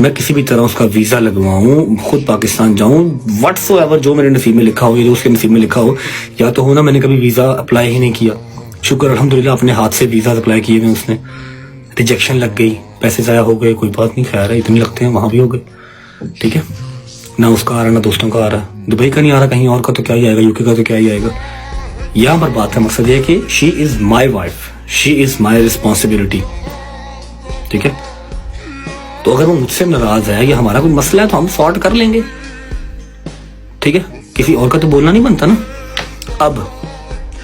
میں کسی بھی طرح اس کا ویزا لگواؤں, خود پاکستان جاؤں, واٹس ایور جو میرے نصیب میں لکھا ہو یا جو اس کے نصیب میں لکھا ہو. یا تو ہونا میں نے کبھی ویزا اپلائی ہی نہیں کیا, شکر الحمدللہ اپنے ہاتھ سے ویزا اپلائی کیے ہوئے, اس نے ریجیکشن لگ گئی, پیسے ضائع ہو گئے, کوئی بات نہیں, خیر ہے, اتنے لگتے ہیں, وہاں بھی ہو گئے, ٹھیک ہے. نہ اس کا آ رہا, نہ دوستوں کا آ رہا, دبئی کا نہیں آ رہا, کہیں اور کا تو کیا ہی آئے گا, یو کے کا تو کیا ہی آئے گا. یہاں پر بات کا مقصد یہ ہے کہ شی از my wife, she is my responsibility, ٹھیک ہے. تو اگر وہ مجھ سے ناراض ہے یا ہمارا کوئی مسئلہ ہے تو ہم سارٹ کر لیں گے, ٹھیک ہے. کسی اور کا تو بولنا نہیں بنتا نا. اب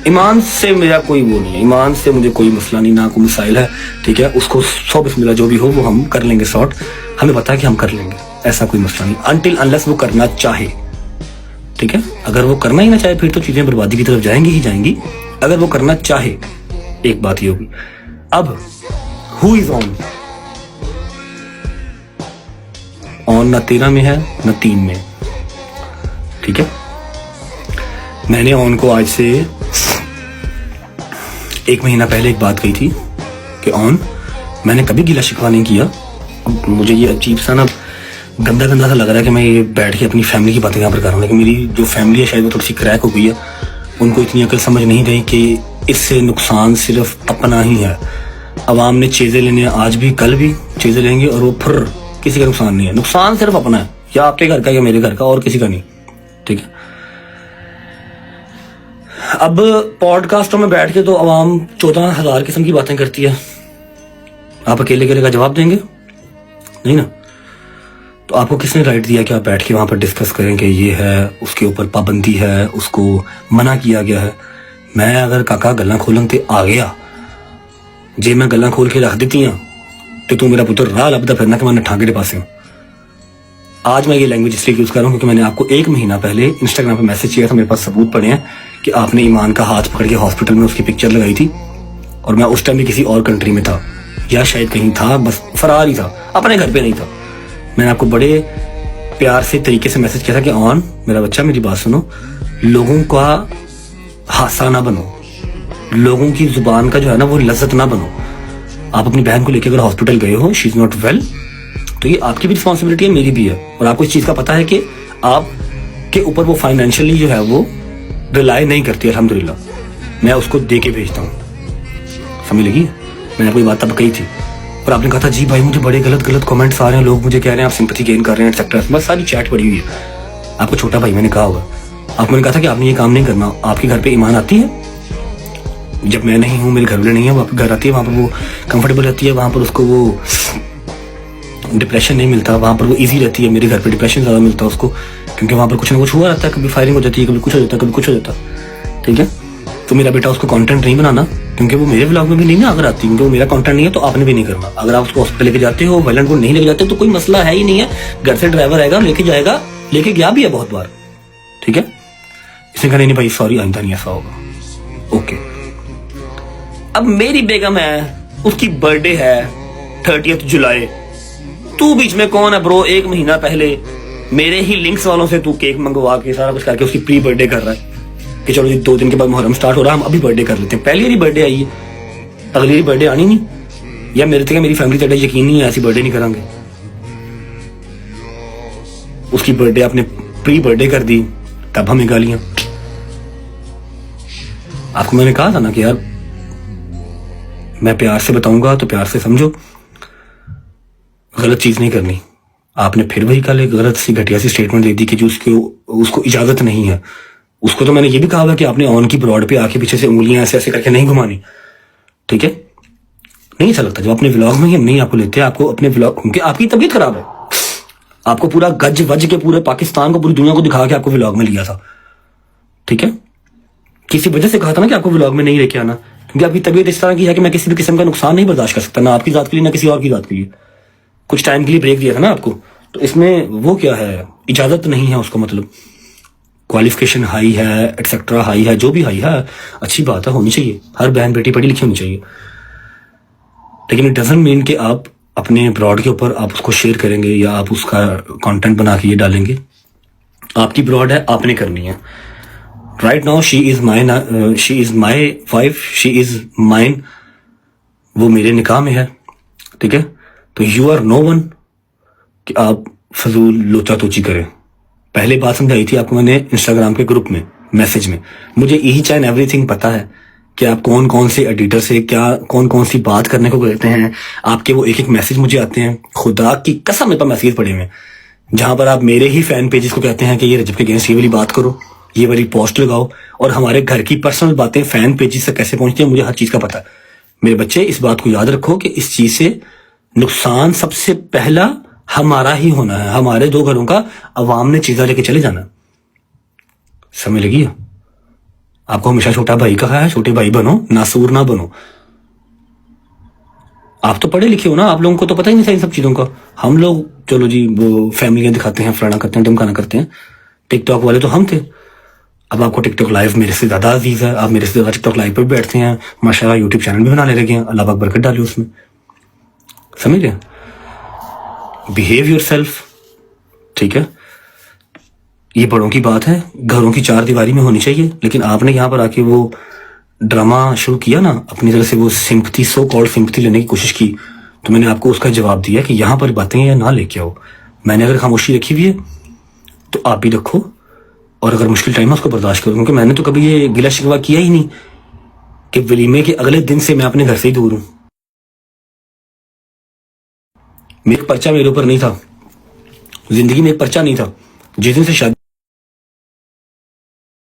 ایمان سے میرا کوئی وہ نہیں ہے, ایمان سے مجھے کوئی مسئلہ نہیں, نہ کوئی مسائل ہے, ٹھیک ہے. اس کو سو بسم اللہ جو بھی ہو وہ ہم کر لیں گے سارٹ, ہمیں پتا ہے کہ ہم کر لیں گے, ایسا کوئی مسئلہ نہیں, انٹل انلیس وہ کرنا چاہے, ٹھیک ہے. اگر وہ کرنا ہی نہ چاہے پھر تو چیزیں بربادی کی طرف جائیں گی ہی جائیں گی. اگر وہ کرنا چاہے, ایک بات یہ ہوگی. اب ہو از آن نہ 13 میں ہے نہ 3 میں, ٹھیک ہے. میں نے آن کو آج سے 1 مہینہ پہلے ایک بات کہی تھی کہ آن میں نے کبھی گلا شکوا نہیں کیا. مجھے یہ عجیب سا نا گندا سا لگ رہا ہے کہ میں یہ بیٹھ کے اپنی فیملی کی باتیں یہاں پر کر رہا ہوں, لیکن میری جو فیملی ہے شاید وہ تھوڑی سی کریک ہو گئی ہے. ان کو اتنی عقل سمجھ نہیں گئی کہ اس سے نقصان صرف اپنا ہی ہے. عوام نے چیزیں لینی ہیں, آج بھی کل بھی چیزیں لیں گے, اور وہ پھر کسی کا نقصان نہیں ہے. نقصان صرف اپنا ہے, یا آپ کے گھر کا یا میرے گھر کا, اور کسی کا نہیں, ٹھیک ہے. اب پوڈ کاسٹوں میں بیٹھ کے تو عوام 14,000 قسم کی باتیں کرتی ہے. آپ اکیلے کا جواب دیں گے نہیں نا. تو آپ کو کس نے رائٹ دیا کہ آپ بیٹھ کے وہاں پر ڈسکس کریں کہ یہ ہے, اس کے اوپر پابندی ہے, اس کو منع کیا گیا ہے. میں اگر کاکا گلاں کھولن تے آ گیا, جے میں گلاں کھول کے رکھ دیتی ہوں تو میرا پتر راہ لبدا پھرنا کہ میں نٹھا کے پاسے ہوں. آج میں یہ لینگویج اس لیے یوز کر رہا ہوں کیونکہ میں نے آپ کو 1 مہینہ پہلے انسٹاگرام پہ میسج کیا تھا, میرے پاس ثبوت پڑے ہیں کہ آپ نے ایمان کا ہاتھ پکڑ کے ہاسپٹل میں اس کی پکچر لگائی تھی, اور میں اس ٹائم بھی کسی اور کنٹری میں تھا, یا شاید کہیں تھا, بس فرار ہی تھا, اپنے گھر پہ نہیں تھا. میں نے آپ کو بڑے پیار سے طریقے سے میسج کیا تھا کہ آن میرا بچہ میری بات سنو, لوگوں کا حادثہ نہ بنو, لوگوں کی زبان کا جو ہے نا وہ لذت نہ بنو. آپ اپنی بہن کو لے کے اگر ہاسپٹل گئے ہو, شی از ناٹ ویل, تو یہ آپ کی بھی رسپانسبلٹی ہے, میری بھی ہے, اور آپ کو اس چیز کا پتا ہے کہ آپ کے اوپر وہ فائنینشلی جو ہے وہ ریلائی نہیں کرتی. الحمدللہ میں اس کو دے کے بھیجتا ہوں, سمجھ لگی. میں نے کوئی بات تب کہی تھی, اور آپ نے کہا تھا جی بھائی مجھے بڑے غلط کامنٹس آ رہے ہیں, لوگ مجھے کہہ رہے ہیں آپ سمپتھی گین کر رہے ہیں ایٹسیکٹرا. بس ساری چیٹ پڑی ہوئی ہے. آپ کو چھوٹا بھائی میں نے کہا ہوگا, آپ میں نے کہا تھا کہ آپ نے یہ کام نہیں کرنا. آپ کے گھر پہ ایمان آتی ہے, جب میں نہیں ہوں, میرے گھر والے نہیں ہیں, وہ آپ کے گھر آتی ہے, وہاں پر وہ کمفرٹیبل رہتی ہے, وہاں پر اس کو وہ ڈپریشن نہیں ملتا, وہاں پر وہ ایزی رہتی ہے. میرے گھر پہ ڈپریشن زیادہ ملتا ہے اس کو, کیونکہ وہاں پر کچھ نہ کچھ ہوا رہتا ہے, کبھی فائرنگ ہو جاتی ہے, کبھی کچھ ہو جاتا ہے, کبھی کچھ ہو جاتا ہے, ٹھیک ہے. تو میرا بیٹا اس کو کانٹینٹ نہیں بنانا, کیونکہ وہ میرے ولاگ میں بھی نہیں نا اگر آتی, کیونکہ وہ میرا کانٹینٹ نہیں ہے, تو آپ نے بھی نہیں کرنا. اگر آپ اس کو ہاسپٹل لے کے جاتے ہو, وائلنٹ کو نہیں لے کے جاتے, تو کوئی مسئلہ ہے ہی نہیں ہے. گھر سے ڈرائیور آئے گا, لے کے جائے گا, لے کے گیا بھی ہے بہت بار, ٹھیک ہے. اس نے کہا نہیں بھائی سوری, آئندہ نہیں ایسا ہوگا, اوکے. اب میری بیگم ہے, اس کی برتھ ڈے ہے 30 جولائی, تو بیچ میں کون ہے برو؟ 1 مہینہ پہلے میرے ہی لنکس والوں سے تو کیک منگوا کے سارا کچھ کر کے اس کی پری برتھ ڈے کر رہا ہے کہ چلو جی 2 دن کے بعد محرم سٹارٹ ہو رہا ہے, ہم ابھی برتھ ڈے کر لیتے ہیں. پہلی والی برتھ ڈے آئی ہے, اگلی والی برتھ ڈے آنی نہیں, یا میرے تک میری فیملی تک یقین نہیں ہے ایسی برتھ ڈے نہیں کریں گے. اس کی برتھ ڈے آپ نے پری برتھ ڈے کر دی, تب ہمیں گالیاں. آپ کو میں نے کہا تھا نا کہ یار میں پیار سے بتاؤں گا تو پیار سے سمجھو, غلط چیز نہیں کرنی. آپ نے پھر وہی کل ایک غلط سی گھٹیا سی اسٹیٹمنٹ دے دی کہ جو اس کو اجازت نہیں ہے. اس کو تو میں نے یہ بھی کہا ہوا کہ آپ نے آن کی براڈ پہ آ کے پیچھے سے انگلیاں ایسے ایسے کر کے نہیں گھمانی, ٹھیک ہے. نہیں اچھا لگتا جب اپنے ولاگ میں ہی ہم نہیں آپ کو لیتے, آپ کو اپنے ولاگ, کیونکہ آپ کی طبیعت خراب ہے, آپ کو پورا گج وج کے پورے پاکستان کو, پوری دنیا کو دکھا کے آپ کو ولاگ میں لیا تھا, ٹھیک ہے. کسی وجہ سے کہا تھا نا کہ آپ کو ولاگ میں نہیں لے کے آنا, کیونکہ آپ کی طبیعت اس طرح کی ہے کہ میں کسی بھی قسم کا نقصان نہیں برداشت کر سکتا, نہ آپ کی ذات کے لیے نہ کسی اور کی ذات کے لیے. کچھ ٹائم کے لیے بریک دیا تھا نا آپ کو, تو اس میں وہ کیا ہے, اجازت نہیں ہے اس کو, مطلب کوالیفیکیشن ہائی ہے, ایٹسیکٹرا ہائی ہے, جو بھی ہائی ہے, اچھی بات ہے, ہونی چاہیے. ہر بہن بیٹی پڑھی لکھی ہونی چاہیے, لیکن اٹ ڈزنٹ مین کہ آپ اپنے براڈ کے اوپر آپ اس کو شیئر کریں گے یا آپ اس کا کانٹینٹ بنا کے یہ ڈالیں گے. آپ کی براڈ ہے, آپ نے کرنی ہے. Right now she is my wife, she is mine, وہ میرے نکاح میں ہے, ٹھیک ہے. تو یو آر نو ون کہ آپ فضول لوچا توچی کریں. پہلے بات سمجھائی تھی آپ کو میں نے انسٹاگرام کے گروپ میں میسج میں. مجھے ایچ اینڈ ایوری تھنگ پتا ہے کہ آپ کون کون سے ایڈیٹر سے کیا کون کون سی بات کرنے کو کہتے ہیں. آپ کے وہ ایک ایک میسج مجھے آتے ہیں, خدا کی قسم میرے پاس میسیج پڑے ہوئے جہاں پر آپ میرے ہی فین پیجز کو کہتے ہیں کہ یہ رجب کے اگینسٹ یہ والی بات کرو, یہ والی پوسٹ لگاؤ. اور ہمارے گھر کی پرسنل باتیں فین پیجز سے کیسے پہنچتی ہیں مجھے ہر چیز کا پتا ہے. میرے بچے اس بات کو یاد رکھو کہ اس چیز سے نقصان سب سے پہلا ہمارا ہی ہونا ہے. ہمارے 2 گھروں کا عوام نے چیزیں لے کے چلے جانا. سمجھ لگی ہے؟ آپ کو ہمیشہ چھوٹا بھائی کہا ہے, چھوٹے بھائی بنو, ناسور نہ بنو. آپ تو پڑھے لکھے ہو نا, آپ لوگوں کو تو پتہ ہی نہیں تھا ان سب چیزوں کا. ہم لوگ چلو جی وہ فیملیاں دکھاتے ہیں, فلانا کرتے ہیں, ڈمکانا کرتے ہیں. ٹک ٹاک والے تو ہم تھے. اب آپ کو ٹک ٹاک لائیو میرے سے زیادہ عزیز ہے, آپ میرے سے زیادہ ٹک ٹاک لائیو پہ بھی بیٹھتے ہیں. ماشاء اللہ یوٹیوب چینل بھی بنانے لگے ہیں, اللہ پاک برکت ڈالی اس میں. سمجھ لیں, بہیو یور سیلف. ٹھیک ہے, یہ بڑوں کی بات ہے, گھروں کی 4 دیواری میں ہونی چاہیے. لیکن آپ نے یہاں پر آ کے وہ ڈرامہ شروع کیا نا, اپنی طرح سے وہ سمپتھی, سو کالڈ سمپتھی لینے کی کوشش کی, تو میں نے آپ کو اس کا جواب دیا کہ یہاں پر باتیں یا نہ لے کے آؤ. میں نے اگر خاموشی رکھی ہوئی ہے تو آپ بھی رکھو, اور اگر مشکل ٹائم ہے اس کو برداشت کرو. کیونکہ میں نے تو کبھی یہ گلا شکوہ کیا ہی نہیں کہ ولیمے کے اگلے دن سے میں اپنے گھر سے ہی دور ہوں. میرا پرچہ میرے اوپر نہیں تھا, زندگی میں ایک پرچہ نہیں تھا. جس دن سے شادی